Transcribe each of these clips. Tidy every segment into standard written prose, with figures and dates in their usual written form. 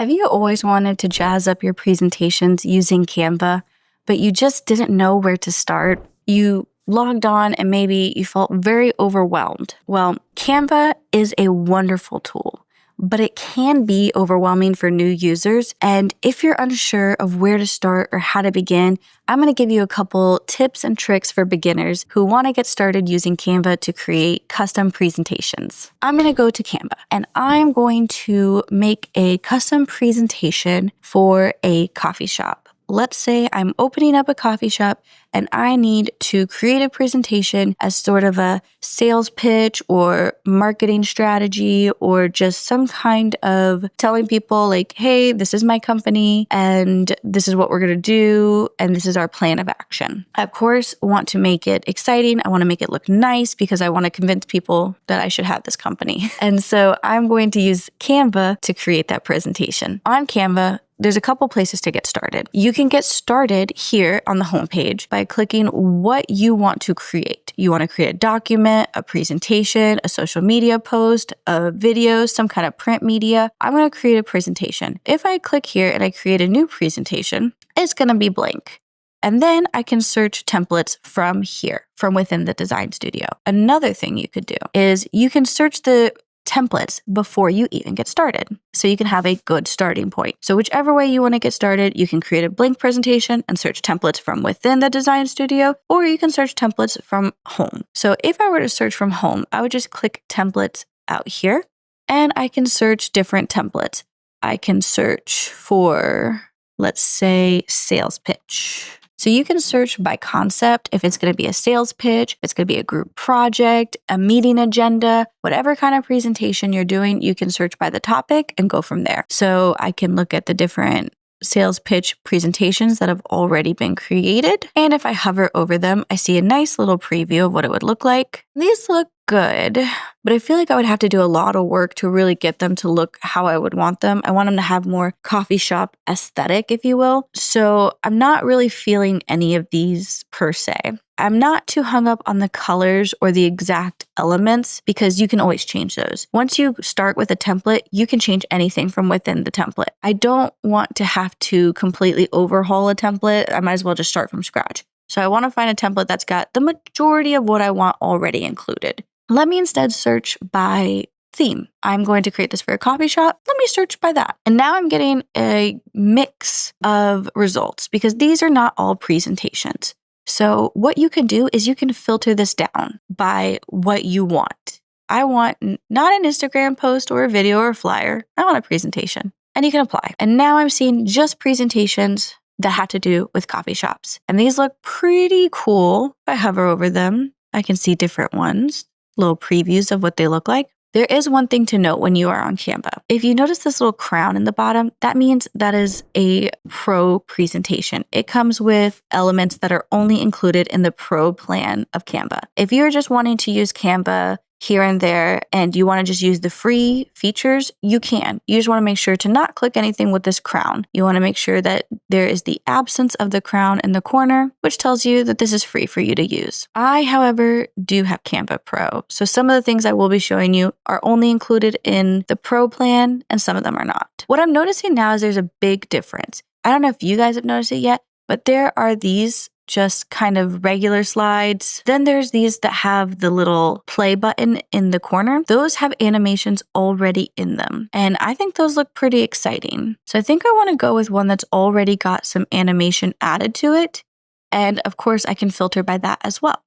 Have you always wanted to jazz up your presentations using Canva, but you just didn't know where to start? You logged on and maybe you felt very overwhelmed. Well, Canva is a wonderful tool, but it can be overwhelming for new users. And if you're unsure of where to start or how to begin, I'm going to give you a couple tips and tricks for beginners who want to get started using Canva to create custom presentations. I'm going to go to Canva and I'm going to make a custom presentation for a coffee shop. Let's say I'm opening up a coffee shop and I need to create a presentation as sort of a sales pitch or marketing strategy or just some kind of telling people like, hey, this is my company and this is what we're going to do and this is our plan of action. I, of course, want to make it exciting. I want to make it look nice because I want to convince people that I should have this company. And so I'm going to use Canva to create that presentation. On Canva, there's a couple places to get started. You can get started here on the homepage by clicking what you want to create. You want to create a document, a presentation, a social media post, a video, some kind of print media. I'm going to create a presentation. If I click here and I create a new presentation, it's going to be blank. And then I can search templates from here, from within the design studio. Another thing you could do is you can search the templates before you even get started. So you can have a good starting point. So whichever way you want to get started, you can create a blank presentation and search templates from within the design studio, or you can search templates from home. So if I were to search from home, I would just click templates out here and I can search different templates. I can search for, let's say, sales pitch. So you can search by concept if it's going to be a sales pitch, if it's going to be a group project, a meeting agenda, whatever kind of presentation you're doing, you can search by the topic and go from there. So I can look at the different sales pitch presentations that have already been created. And if I hover over them, I see a nice little preview of what it would look like. These look good, but I feel like I would have to do a lot of work to really get them to look how I would want them. I want them to have more coffee shop aesthetic, if you will. So I'm not really feeling any of these per se. I'm not too hung up on the colors or the exact elements because you can always change those. Once you start with a template, you can change anything from within the template. I don't want to have to completely overhaul a template. I might as well just start from scratch. So I want to find a template that's got the majority of what I want already included. Let me instead search by theme. I'm going to create this for a coffee shop. Let me search by that. And now I'm getting a mix of results because these are not all presentations. So what you can do is you can filter this down by what you want. I want not an Instagram post or a video or a flyer. I want a presentation. And you can apply. And now I'm seeing just presentations that have to do with coffee shops. And these look pretty cool. If I hover over them, I can see different ones, little previews of what they look like. There is one thing to note when you are on Canva. If you notice this little crown in the bottom, that means that is a pro presentation. It comes with elements that are only included in the pro plan of Canva. If you're just wanting to use Canva here and there and you want to just use the free features, you can. You just want to make sure to not click anything with this crown. You want to make sure that there is the absence of the crown in the corner, which tells you that this is free for you to use. I, however, do have Canva Pro. So some of the things I will be showing you are only included in the Pro plan and some of them are not. What I'm noticing now is there's a big difference. I don't know if you guys have noticed it yet, but there are these just kind of regular slides. Then there's these that have the little play button in the corner. Those have animations already in them. And I think those look pretty exciting. So I think I want to go with one that's already got some animation added to it. And of course, I can filter by that as well.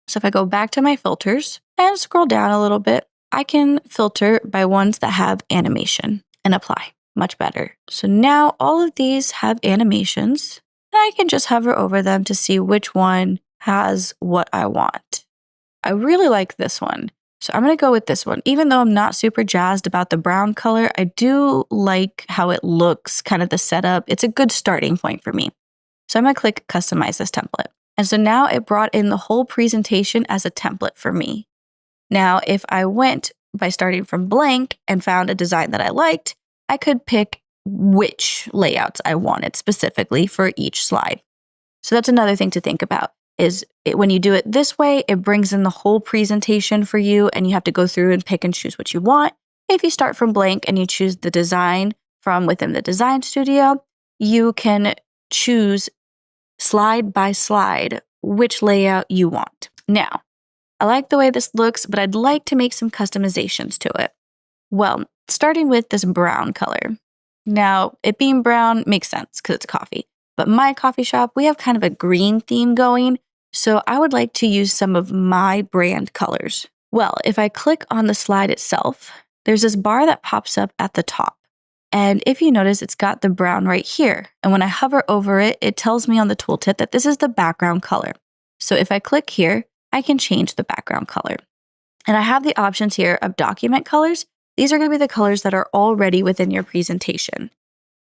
So if I go back to my filters and scroll down a little bit, I can filter by ones that have animation and apply. Much better. So now all of these have animations. I can just hover over them to see which one has what I want. I really like this one. So I'm going to go with this one. Even though I'm not super jazzed about the brown color, I do like how it looks, kind of the setup. It's a good starting point for me. So I'm going to click customize this template. And so now it brought in the whole presentation as a template for me. Now, if I went by starting from blank and found a design that I liked, I could pick which layouts I wanted specifically for each slide. So that's another thing to think about is when you do it this way, it brings in the whole presentation for you and you have to go through and pick and choose what you want. If you start from blank and you choose the design from within the design studio, you can choose slide by slide which layout you want. Now, I like the way this looks, but I'd like to make some customizations to it. Well, starting with this brown color. Now, it being brown makes sense because it's coffee, but my coffee shop, we have kind of a green theme going, so I would like to use some of my brand colors. Well, if I click on the slide itself, there's this bar that pops up at the top. And if you notice, it's got the brown right here. And when I hover over it, it tells me on the tooltip that this is the background color. So if I click here, I can change the background color. And I have the options here of document colors. These are going to be the colors that are already within your presentation.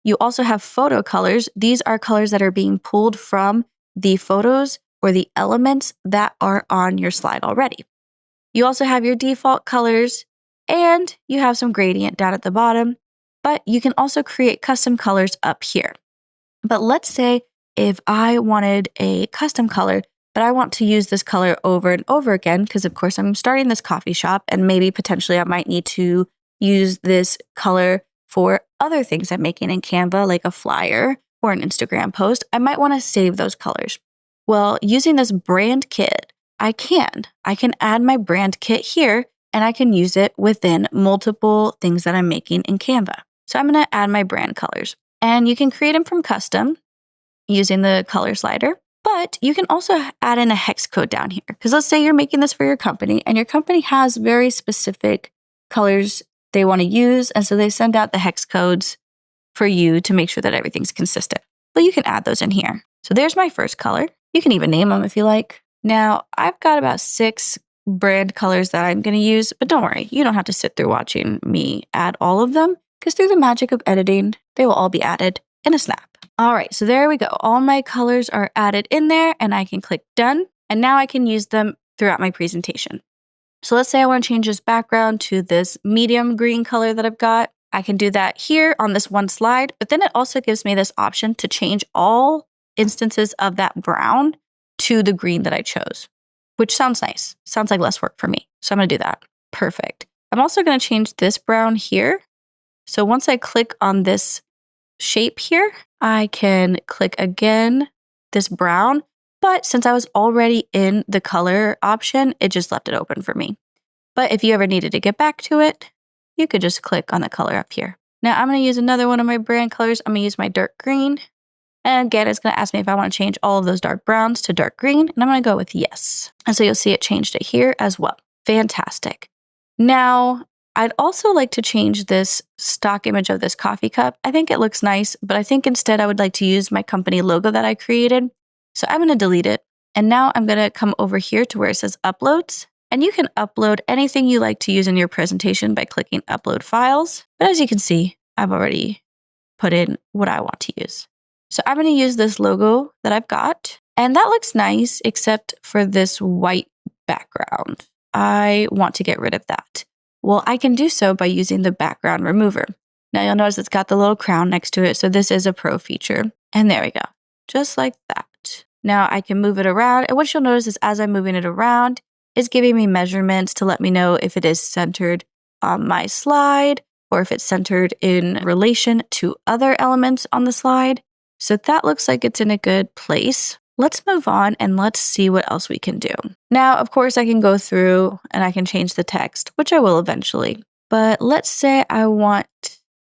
You also have photo colors. These are colors that are being pulled from the photos or the elements that are on your slide already. You also have your default colors, and you have some gradient down at the bottom, but you can also create custom colors up here. But let's say if I wanted a custom color, but I want to use this color over and over again, because of course I'm starting this coffee shop and maybe potentially I might need to use this color for other things I'm making in Canva, like a flyer or an Instagram post. I might want to save those colors. Well, using this brand kit, I can add my brand kit here and I can use it within multiple things that I'm making in Canva. So I'm going to add my brand colors, and you can create them from custom using the color slider, but you can also add in a hex code down here. Because let's say you're making this for your company and your company has very specific colors they want to use. And so they send out the hex codes for you to make sure that everything's consistent. But you can add those in here. So there's my first color. You can even name them if you like. Now I've got about 6 brand colors that I'm going to use, but don't worry, you don't have to sit through watching me add all of them, because through the magic of editing, they will all be added in a snap. All right, so there we go. All my colors are added in there, and I can click done, and now I can use them throughout my presentation. So let's say I want to change this background to this medium green color that I've got. I can do that here on this one slide, but then it also gives me this option to change all instances of that brown to the green that I chose, which sounds nice. Sounds like less work for me. So I'm going to do that. Perfect. I'm also going to change this brown here. So once I click on this shape here, I can click again this brown, but since I was already in the color option, it just left it open for me. But if you ever needed to get back to it, you could just click on the color up here. Now I'm going to use another one of my brand colors. I'm going to use my dark green. And again, it's going to ask me if I want to change all of those dark browns to dark green, and I'm going to go with yes. And so you'll see it changed it here as well. Fantastic. Now, I'd also like to change this stock image of this coffee cup. I think it looks nice, but I think instead I would like to use my company logo that I created. So I'm going to delete it. And now I'm going to come over here to where it says uploads. And you can upload anything you like to use in your presentation by clicking upload files. But as you can see, I've already put in what I want to use. So I'm going to use this logo that I've got. And that looks nice, except for this white background. I want to get rid of that. Well, I can do so by using the background remover. Now you'll notice it's got the little crown next to it, so this is a pro feature. And there we go, just like that. Now I can move it around, and what you'll notice is as I'm moving it around, it's giving me measurements to let me know if it is centered on my slide or if it's centered in relation to other elements on the slide. So that looks like it's in a good place. Let's move on and let's see what else we can do. Now, of course, I can go through and I can change the text, which I will eventually. But let's say I want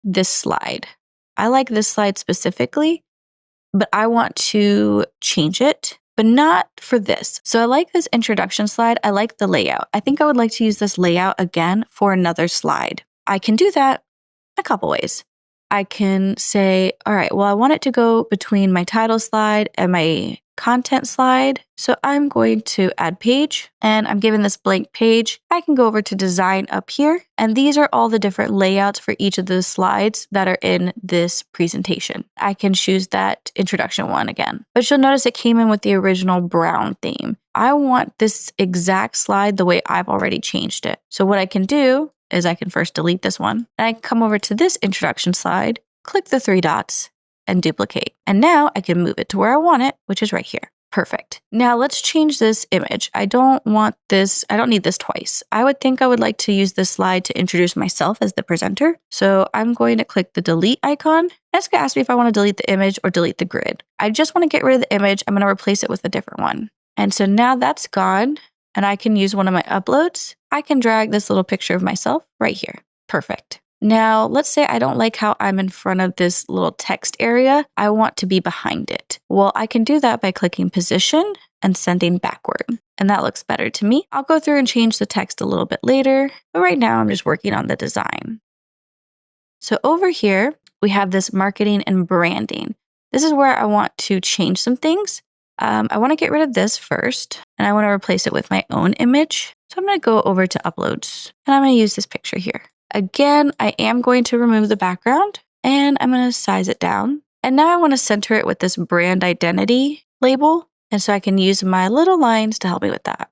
this slide. I like this slide specifically, but I want to change it, but not for this. So I like this introduction slide. I like the layout. I think I would like to use this layout again for another slide. I can do that a couple ways. I can say, all right, well, I want it to go between my title slide and my content slide. So I'm going to add page, and I'm given this blank page. I can go over to design up here, and these are all the different layouts for each of the slides that are in this presentation. I can choose that introduction one again, but you'll notice it came in with the original brown theme. I want this exact slide the way I've already changed it. So what I can do is I can first delete this one, and I can come over to this introduction slide, click the 3 dots, and duplicate. And now I can move it to where I want it, which is right here. Perfect. Now let's change this image. I don't need this twice. I would think I would like to use this slide to introduce myself as the presenter. So I'm going to click the delete icon. And it's going to ask me if I want to delete the image or delete the grid. I just want to get rid of the image. I'm going to replace it with a different one. And so now that's gone and I can use one of my uploads. I can drag this little picture of myself right here. Perfect. Now, let's say I don't like how I'm in front of this little text area. I want to be behind it. Well, I can do that by clicking position and sending backward. And that looks better to me. I'll go through and change the text a little bit later, but right now I'm just working on the design. So over here, we have this marketing and branding. This is where I want to change some things. I want to get rid of this first, and I want to replace it with my own image. So I'm going to go over to uploads, and I'm going to use this picture here. Again, I am going to remove the background and I'm going to size it down. And now I want to center it with this brand identity label. And so I can use my little lines to help me with that.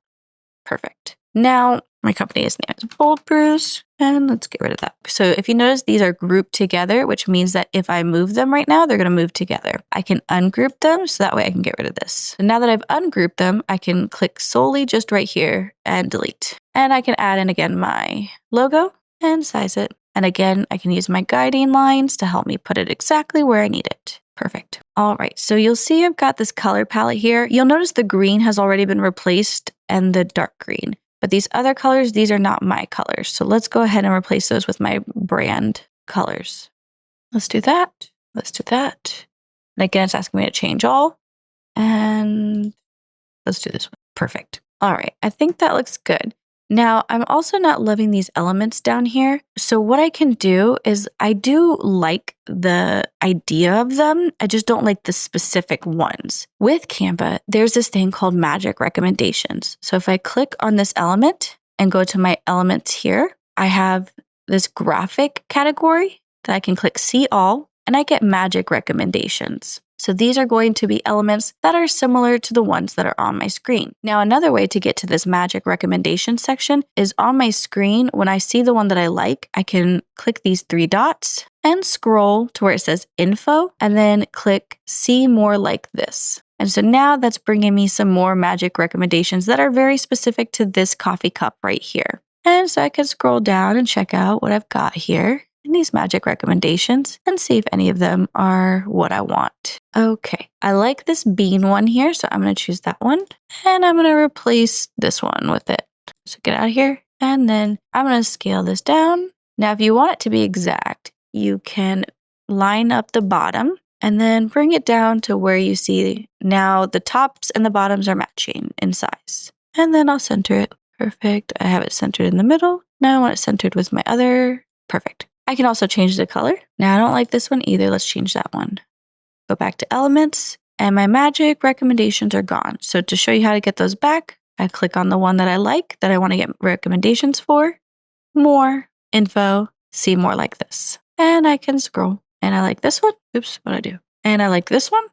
Perfect. Now my company's name is Bold Brews and let's get rid of that. So if you notice, these are grouped together, which means that if I move them right now, they're going to move together. I can ungroup them so that way I can get rid of this. And now that I've ungrouped them, I can click solely just right here and delete. And I can add in again my logo and size it. And again, I can use my guiding lines to help me put it exactly where I need it. Perfect. All right, so you'll see I've got this color palette here. You'll notice the green has already been replaced and the dark green. But these other colors, these are not my colors. So let's go ahead and replace those with my brand colors. Let's do that. Let's do that. And again, it's asking me to change all. And let's do this one. Perfect. All right, I think that looks good. Now, I'm also not loving these elements down here. So what I can do is I do like the idea of them. I just don't like the specific ones. With Canva, there's this thing called magic recommendations. So if I click on this element and go to my elements here, I have this graphic category that I can click see all and I get magic recommendations. So these are going to be elements that are similar to the ones that are on my screen. Now, another way to get to this magic recommendation section is on my screen. When I see the one that I like, I can click these three dots and scroll to where it says info and then click see more like this. And so now that's bringing me some more magic recommendations that are very specific to this coffee cup right here. And so I can scroll down and check out what I've got here in these magic recommendations and see if any of them are what I want. Okay, I like this bean one here, so I'm going to choose that one and I'm going to replace this one with it. So get out of here and then I'm going to scale this down. Now, if you want it to be exact, you can line up the bottom and then bring it down to where you see now the tops and the bottoms are matching in size. And then I'll center it. Perfect. I have it centered in the middle. Now I want it centered with my other. Perfect. I can also change the color. Now I don't like this one either. Let's change that one. Go back to elements and my magic recommendations are gone. So to show you how to get those back, I click on the one that I like, that I want to get recommendations for, more, info, see more like this. And I can scroll and I like this one. Oops, what'd I do? And I like this one.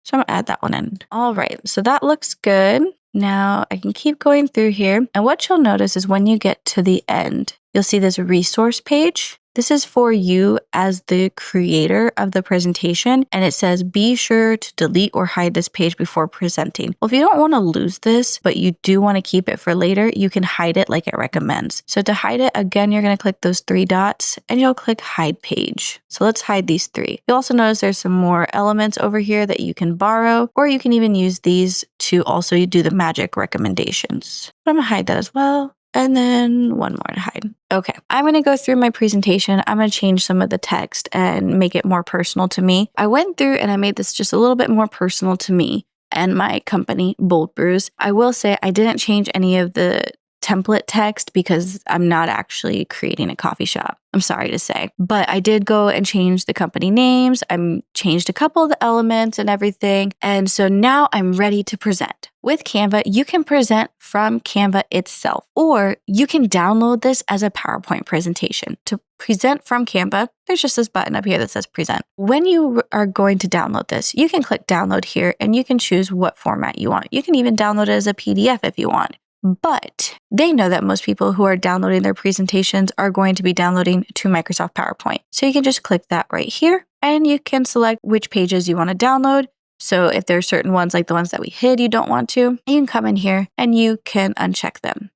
So I'm gonna add that one in. All right, so that looks good. Now I can keep going through here. And what you'll notice is when you get to the end, you'll see this resource page. This is for you as the creator of the presentation, and it says, be sure to delete or hide this page before presenting. Well, if you don't want to lose this, but you do want to keep it for later, you can hide it like it recommends. So to hide it, again, you're going to click those three dots and you'll click hide page. So let's hide these three. You'll also notice there's some more elements over here that you can borrow, or you can even use these to also do the magic recommendations. But I'm going to hide that as well. And then one more to hide. Okay, I'm going to go through my presentation. I'm going to change some of the text and make it more personal to me. I went through and I made this just a little bit more personal to me and my company, Bold Brews. I will say I didn't change any of the template text because I'm not actually creating a coffee shop. I'm sorry to say, but I did go and change the company names. I changed a couple of the elements and everything. And so now I'm ready to present. With Canva, you can present from Canva itself, or you can download this as a PowerPoint presentation. To present from Canva, there's just this button up here that says present. When you are going to download this, you can click download here and you can choose what format you want. You can even download it as a PDF if you want. But they know that most people who are downloading their presentations are going to be downloading to Microsoft PowerPoint. So you can just click that right here and you can select which pages you want to download. So if there are certain ones like the ones that we hid you don't want to, you can come in here and you can uncheck them.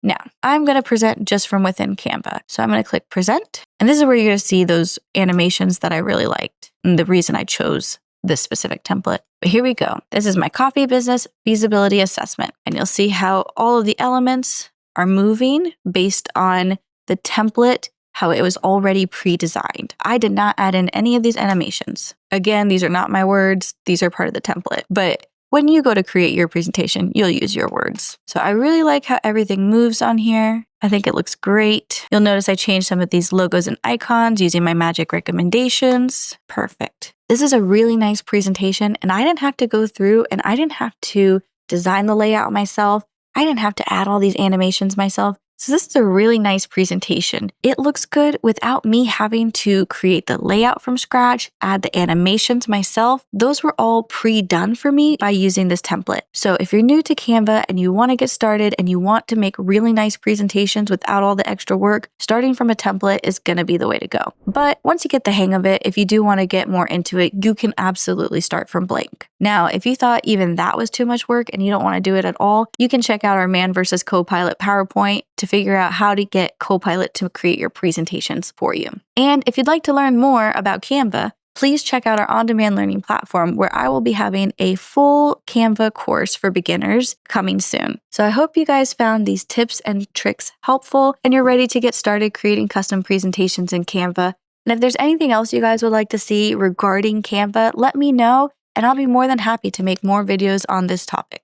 Now, I'm going to present just from within Canva. So I'm going to click present. And this is where you're going to see those animations that I really liked and the reason I chose this specific template. But here we go. This is my coffee business feasibility assessment. And you'll see how all of the elements are moving based on the template, how it was already pre-designed. I did not add in any of these animations. Again, these are not my words. These are part of the template. But when you go to create your presentation, you'll use your words. So I really like how everything moves on here. I think it looks great. You'll notice I changed some of these logos and icons using my magic recommendations. Perfect. This is a really nice presentation, and I didn't have to go through and I didn't have to design the layout myself. I didn't have to add all these animations myself. So this is a really nice presentation. It looks good without me having to create the layout from scratch, add the animations myself. Those were all pre-done for me by using this template. So if you're new to Canva and you want to get started and you want to make really nice presentations without all the extra work, starting from a template is going to be the way to go. But once you get the hang of it, if you do want to get more into it, you can absolutely start from blank. Now, if you thought even that was too much work and you don't want to do it at all, you can check out our Man versus Copilot PowerPoint to figure out how to get Copilot to create your presentations for you. And if you'd like to learn more about Canva, please check out our on-demand learning platform where I will be having a full Canva course for beginners coming soon. So I hope you guys found these tips and tricks helpful and you're ready to get started creating custom presentations in Canva. And if there's anything else you guys would like to see regarding Canva, let me know and I'll be more than happy to make more videos on this topic.